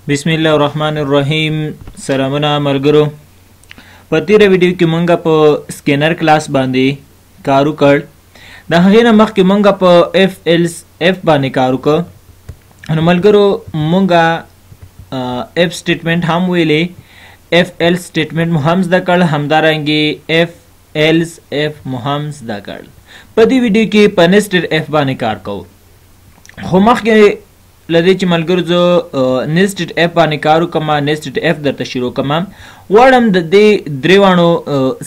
बिस्मिल्लाहिर्रहमानिर्रहीम। सलामुना मलगरो। په تیره ویډیو کې مونږ په سکینر کلاس باندې کار وکړ. د هغې نه مخکې مونږ په اف ایلس اف باندې کار وکړ. نو ملګرو مونږ اف سټیټمنټ هم ویلې، اف ایلس سټیټمنټ مو هم زده کړ، همدارنګې اف ایلس اف مو هم زده کړ. په دې ویډیو کې په نیسټډ اف باندې کار کوو. خو مخکې لدې چې ملګرو زه نیسټډ اف باندې کار وکړم، نیسټډ اف درته شروع کوم. غواړم د دې درېواړو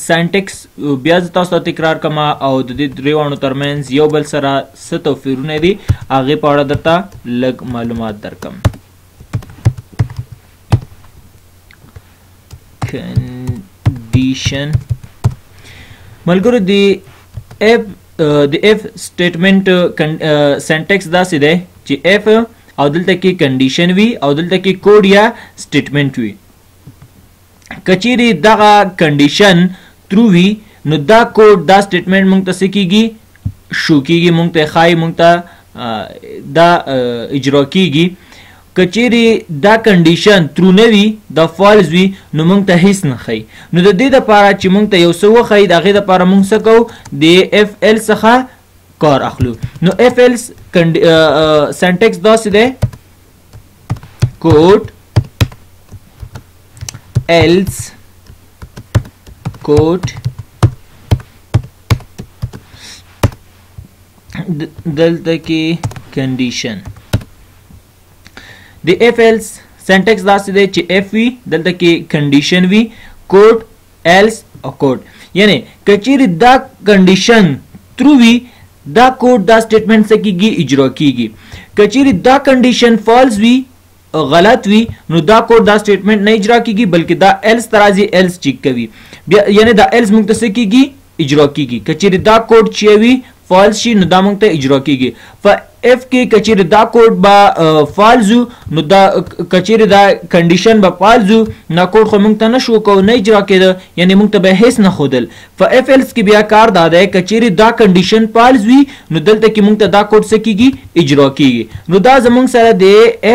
سینټکس بیا زه تاسو ته تکرار کوم او د دې درېواړو ترمنځ یو بل سره څه توپیرونه دي هغې په اړه درته لږ معلومات درکړم. کنډیشن ملګرو د اف سټیټمنټ سینټکس داسې دی چې اف او دلته کې کنډیشن وي او دلته کې کوډ یا سټیټمنټ وي. کچیرې دغه کنډیشن ترو وي نو دا کوډ دا سټیټمنټ مونږ ته څه کیږي؟ شو کیږي، مونږ ته ښایي، مونږ ته دا اجرا کیږي. کچیرې دا کنډیشن ترو نه وي، دا فالس وي، نو مونږ ته هیڅ نه ښایي. نو د دې دپاره چې مونږ ته یو څه وښایي د هغې دپاره مونږ څه کوو؟ د اف ایل څخه کار اخلو. نو اف ایلس سینټکس داسې دی: کوډ ایلس کوډ دلته کې کنډیشن. د اف ایلس سینټکس داسې دی چې اف وي، دلته کې کنډیشن وي، کوډ ایلس او کوډ. یعنی کچیرې دا کنډیشن ترو وي دا کوډ دا سټیټمنټ څه کیږي؟ اجرا کیږي. کچیرې دا کنډیشن فالس وي، غلط وي، نو دا کوډ دا سټیټمنټ نه اجرا کیږي بلکې دا ایلس ته راځي، ایلس چیک کوي بیا، یعنی دا ایلس موږ ته څه کیږي؟ اجرا کیږي. کچیرې دا کوډ چې وي فالس شي نو دا موږ ته اجرا کیږي. په اف کې کچیرې دا کوډ به فالس وو نو دا کچیرې دا کنډیشن به فالس وو نو کوډ خو موږ ته نه شو کوو، نه اجرا کېده، یعنی موږ ته به هیڅ نه ښودل. په اف ایلس کې بیا کار دا دی کچیرې دا کنډیشن فالس وي نو دلته کې موږ ته دا کوډ څه کیږي؟ اجرا کیږي. نو دا زموږ سره د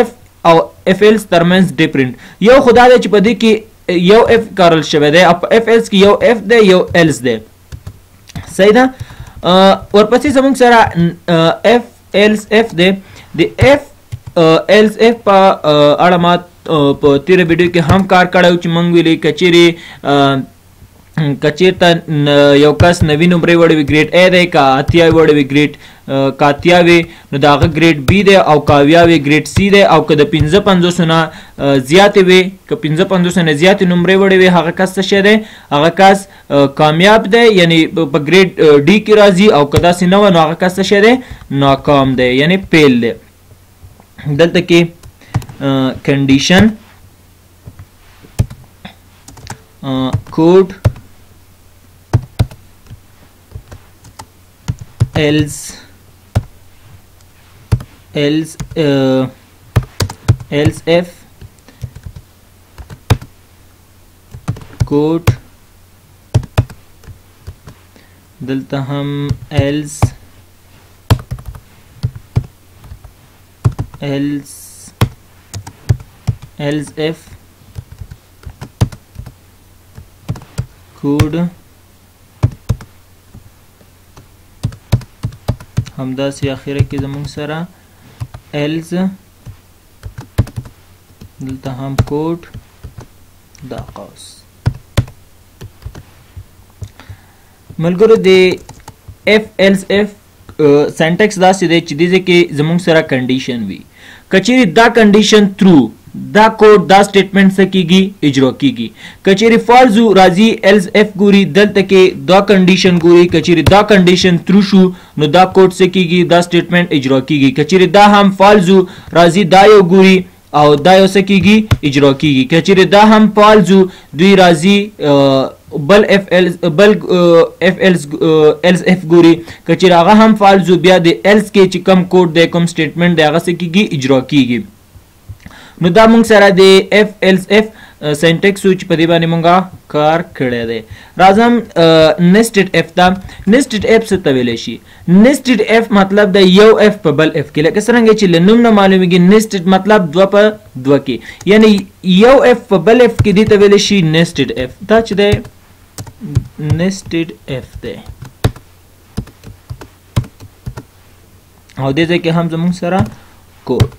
اف او اف ایلس ترمنځ ډیفرنٹ یو خدا دی چې په دې کې یو اف کارل شوی دی او په اف ایلس کې یو اف دی یو ایلس دی. صحیح ده؟ ورپسې زموږ سره اف ایلس اف دی. د اف ایلس اف په اړه ما په تیره ویډیو کې هم کار کړی چې موږ ویلې کچیرته یو کس 90 نمرې وړی وي ګریډ ا دی، که اتیا وړی وي ګریډ که اتیا وي نو د هغه ګریډ بی دی، او که اویا وي ګریډ سی دی، او که د 55 نه زیاتې وي، که 55 نه زیاتې نمرې وړی وي هغه کس څه شی دی؟ هغه کس کامیاب دی، یعنی په ګریډ ډي کې راځي، او که داسې نه وه نو هغه کس څه شی دی؟ ناکام دی، یعنی فیل دی. دلته کې کنډیشن کوډ else if کوډ دلته هم else if کوډ همداسې اخره کې زموږ سره ایلز دلته هم کوډ دا قوس. ملګرو د اف ایلز اف سینټکس داسې دی چې دې کې زموږ سره کنډیشن وي. کچیرې دا کنډیشن ترو دا کوډ دا سټیټمنټ څه کیږي؟ اجرا کیږي. کچیرې فالس راځي ایلز اف ګوري، دلته کې دا کنډیشن ګوري، کچیرې دا کنډیشن ترو شو نو دا کوډ څه کیږي؟ دا سټیټمنټ اجرا کیږي. کچیرې دا هم فالس راځي، دا یو ګوري او دا یو څه کیږي؟ اجرا کیږي. کچیرې دا هم فالس دوی راځي بل اف ایلز اف ګوري، کچیرې هغه هم فالس بیا د ایلز کې چې کم کوډ دی کوم سټیټمنټ دی هغه څه کیږي؟ اجرا کیږي. نو دا موږ سره د اف ایلز اف سینټیکس چې په دې باندې مونږه کار کړی دی. راځم nested f ته. nested f څه ته ویلی شي؟ nested f مطلب د یو f په بل f کې، لکه څرنګه چې له نوم نه معلومیږي nested مطلب دوه په دوه کې، یعنی یو f په بل f کې دې ته ویلی شي nested f. دا چې دی nested f دی او دې ځای کې هم زموږ سره کوډ.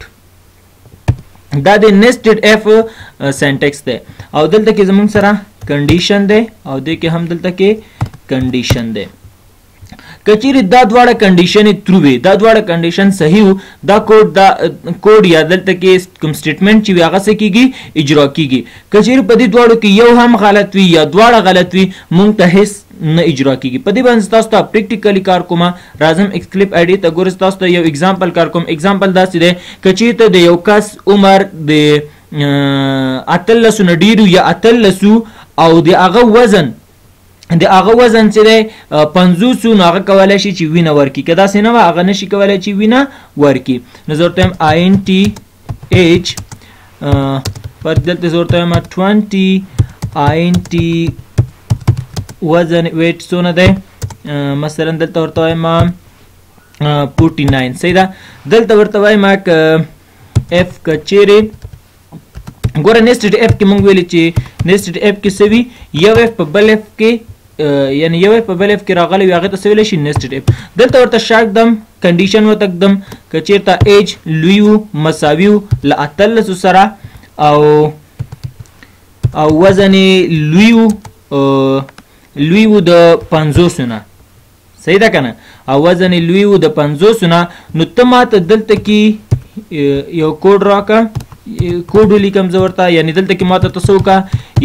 دا د nested f سینټیکس دی او دلته کې زموږ سره کنډیشن دی او دې کې هم دلته کې کنډیشن دی. کچېرې دا دواړه کنډیشن ترو وي، دا دواړه کنډیشن صحیح وو، دا کوډ یا دلته کې کوم سټیټمنټ چې وي هغه څه کېږي اجرا کېږي. کچېرې په دې دواړو کې یو هم غلط وي یا دواړه غلط وي مونږ ته هیڅ نه اجرا کېږي. په دې باندې تاسو ته پریکټیکلی کار کومه. راځم ایکسکلیپ آی ډي ته ګورئ، تاسو ته یو اگزامپل کار کوم. اگزامپل داسې دی کچېرې ته د یو کس عمر د 18 نه ډېر یا 18 او د هغه وزن چې دی 50 نو هغه کولی شي چې وینه ورکړي، که داسې نه وه هغه نشي کولی چې وینه ورکړي. نو زه ورته وایم INTH پر دلته زه ورته وایم 20 INT وزن ویټ څونه دی، مثلا دلته ورته وایم 49. صحیح ده. دلته ورته وایم F کچېرې ګوره nested f کې مونږ ویلي چې nested f کې څه وي، یو f په بل f کې یعنی یو f په بل f کې راغلی وي هغې ته څه ویلی شي nested f. دلته ورته شا ږدم کنډیشن ورته ږدم که چېرته ایج لوی و مساوي و له 18 سره او وزن یې لوی و د 50 نه. صحیح ده که نه؟ او وزن یې لوی و د 50 نه. نو ته ماته دلته کې یو کوډ راکړه، کوډ ولیکم زه ورته، یعنی دلته کې ماته ته څه وکړه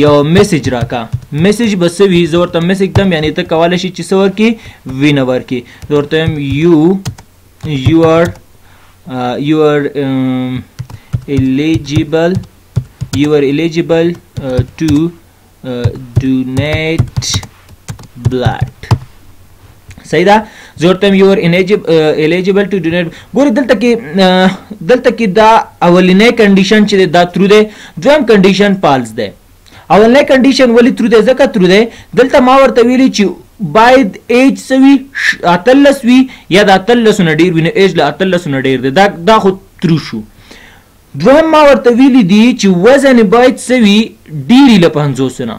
یو میسج راکړه. میسج به څه وي، زه ورته میسج کړم یعنی ته کولی شي چې څه ورکړي وینه ورکړي. زه ورته وایم you are eligible to donate blood. صحیح ده. زه ورته وایم you are eligible to donate. ګورې دلته کې دا اولنی کنډیشن چې دی دا ترو دی، دویم کنډیشن فالس دی. اولنی کنډیشن ولې ترو دی؟ ځکه ترو دی دلته ما ورته ویلي چې باید ایج څه وي 18 وي یا د 18 نه ډېر وي، نو ایج له 18 نه ډېر دی، دا خو ترو شو. دویم ما ورته ویلي دي چې وزن باید څه وي ډېرې له 50 نه،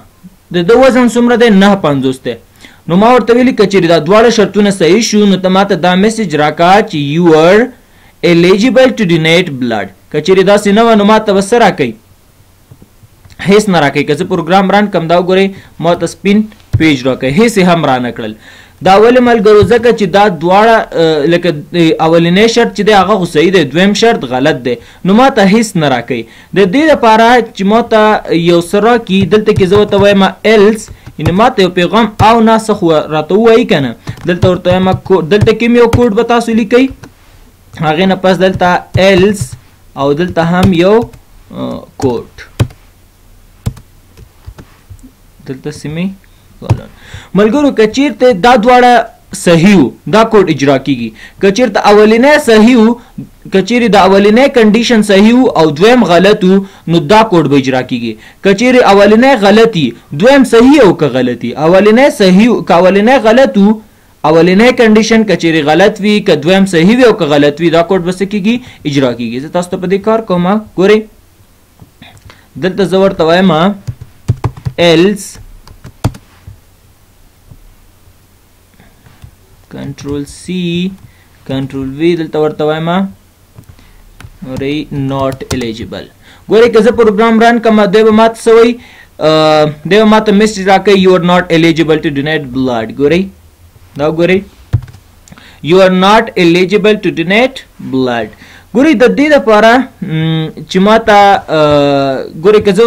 د ده وزن څومره دی 950 دی. نو ما ورته ویلي که چېرې دا دواړه شرطونه صحیح شو نو ته ماته دا میسج راکړه چې you are eligible to donate blood. که چېرې داسې نه وه نو ماته به څه راکوي؟ هیڅ نه راکوي. که زه پروګرام ران کړم دا وګورئ ماته سپین پیج راکوي، هیڅ یې هم رانه کړل. دا ولې ملګرو؟ ځکه چې دا دواړه لکه اولنی شرط چې دی هغه خو صحیح دی، دویم شرط غلط دی، نو ماته هیڅ نه راکوي. د دې دپاره چې ماته یو څه راکړي دلته کې زه ورته وایم else، یعنې ماته یو پیغام او نه څه خو راته ووایي که نه. دلته ورته وایم دلته کې یو کوډ به تاسو لیکئ، هغې نه پس دلته else او دلته هم یو کوډ دلته سیمې ملګرو. که چېرته دا دواړه صحیح وو دا کوډ اجرا کېږي. که چېرته اولنی صحیح وو، که چېرې د اولنی کنډیشن صحیح وو او دویم غلط وو نو دا کوډ به اجرا کېږي. که چېرې اولنی غلط وي دویم صحیح او که غلط وي، اولنی صحیح که اولنی غلط وو اولنی کنډیشن که چېرې غلط وي که دویم صحیح وي او که غلط وي دا کوډ به څه کېږي اجرا کېږي. زه تاسو ته په دې کار کوم. ګورئ دلته زه ورته وایم else کنټرول سی کنټرول وی دلته ورته وایم not eligible. ګورئ که زه پروګرام رن کړم دی به ماته څه وایي، دی به ماته میسج راکوي you are not eligible to donate blood. ګورئ دا ګورئ you are not eligible to donate blood. ګورئ د دې دپاره چې ماته ګورئ که زه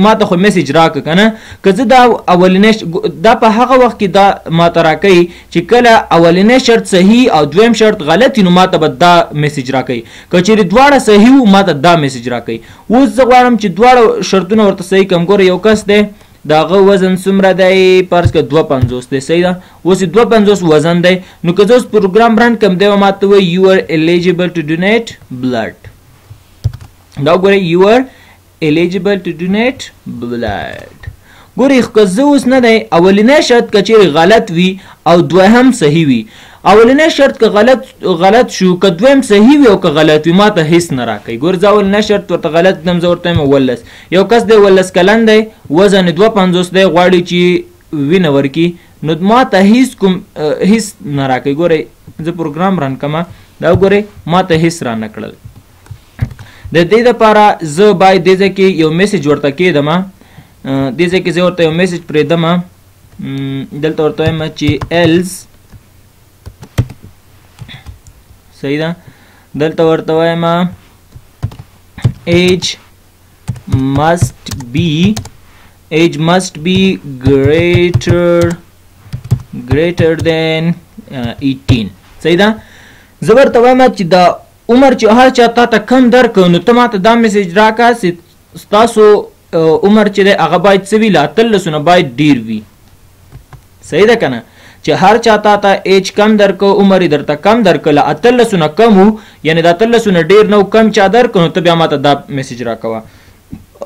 ماته خو میسج راکړه که نه، که زه دا اولنی دا په هغه وخت کې دا ماته راکوي چې کله اولنی شرط صحیح او دویم شرط غلط وي نو ماته به دا میسج راکوي. که چېرې دواړه صحیح وو ماته دا میسج راکوي. اوس زه غواړم چې دواړه شرطونه ورته صحیح کړم. ګوره یو کس دی د هغه وزن څومره دی، فرض کړه 250 دی. صحیح ده. اوس 250 وزن دی، نو که زه اوس پروګرام رن کړم دی به ماته وایي you are eligible to donate blood. دا وګورئ you are eligible to donate blood. ګوري که اوس نه دی اولنی شرط که چیرې غلط وي او دوهم صحیح وي اولنی شرط که غلط شو که دویم صحیح وي او که غلط وي ما ته هیڅ نه راکوي ګور زه اولنی شرط ورته غلط دم زه ورته یم 19 یو کس دی 19 کلن دی وزن 250 دی غواړي چې وینه ورکي نو ما ته هیڅ نه راکوي ګورئ زه پروګرام رن کړم دا وګورئ ما ته هیڅ را نه کړل د دې دپاره زه باید دې ځای کې یو میسج ورته کېږدم دې ځای کې زه ورته یو میسج پرېږدم دلته ورته وایم چې ایلز صحیح ده دلته ورته وایم ایج must be greater than 18 صحیح ده زه ورته وایم چې دا عمر چې هر چا تا ته کم درکړو نو ته ماته دا میسج راکړه چې ستاسو عمر چې دی هغه باید څه وي له 18 نه باید ډیر وي صحیح ده که نه چې هر چا تا ته ایج کم درکړو عمر یې درته کم درکړه له 18 نه کم و یعنې د 18 نه ډیر نه و کم چا درکړو نو ته بیا ماته دا میسج راکوه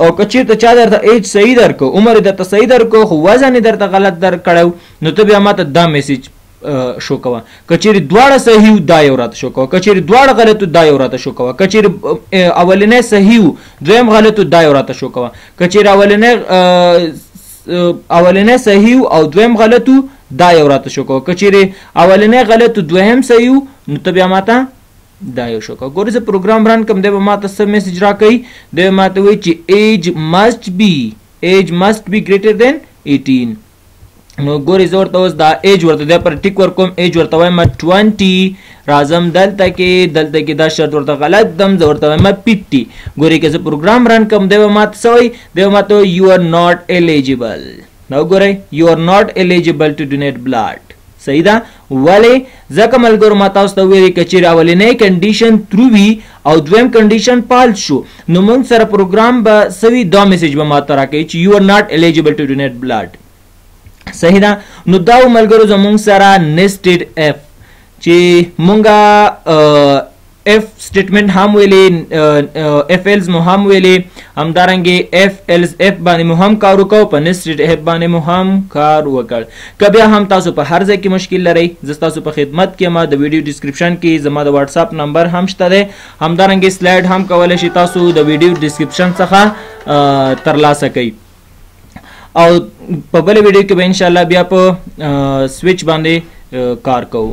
او که چېرته چا درته ایج صحیح درکړو عمر یې درته صحیح درکړو خو وزن یې درته غلط درکړی نو ته بیا ماته دا میسج شو کوه که چیرې دواړه صحیح و دا یو راته شو کوه که چیرې دواړه غلط و دا یو راته شو کوه که چیرې اولنی صحیح و دویم غلط و دا یو راته شو کوه که چیرې اولنی صحیح و او دویم غلط و دا یو راته شو کوه که چیرې اولنی غلط و دویم صحیح و نو ته بیا ماته دا یو شو کوه ګورې زه پروګرام رن کوم دی به ماته څه میسج راکوي دی به ماته وایي چې ایج must be greater than 18 نو ګورې زه ورته اوس دا ایج ورته دی پر ټیک ورکوم ایج ورته وایم 20 راځم دلته کې دا شرط ورته غلط دم زه ورته وایم 50 ګورې که زه پروګرام رن کوم دی به ماته څه وایي دی به ماته وایي you are not eligible نو ګورئ you are not eligible to donate blood صحیح ده ولې ځکه ملګرو ما تاسو ته ویلي که چیرې اولنی کنډیشن ترو وي او دویم کنډیشن پال شو نو موږ سره پروګرام به څه وي دا میسج به ماته راکوي چې you are not eligible to donate blood صحیح ده نو دا ملګرو زموږ سره nested if چې مونږه اف سټیټمنټ هم ویلې اف ایلز مو هم ویلې همدارنګې اف ایلز اف باندې مو هم کار وکړو په nested if باندې مو هم کار وکړ که بیا هم تاسو په هر ځای کې مشکل لرئ زه ستاسو په خدمت کې یم د ویډیو ډسکرپشن کې زما د واتساپ نمبر هم شته دی همدارنګې سلایډ هم کولی شئ تاسو د ویډیو ډسکرپشن څخه ترلاسه کوئ او په بله ویډیو کې به انشاءالله بیا په سویچ باندې کار کوو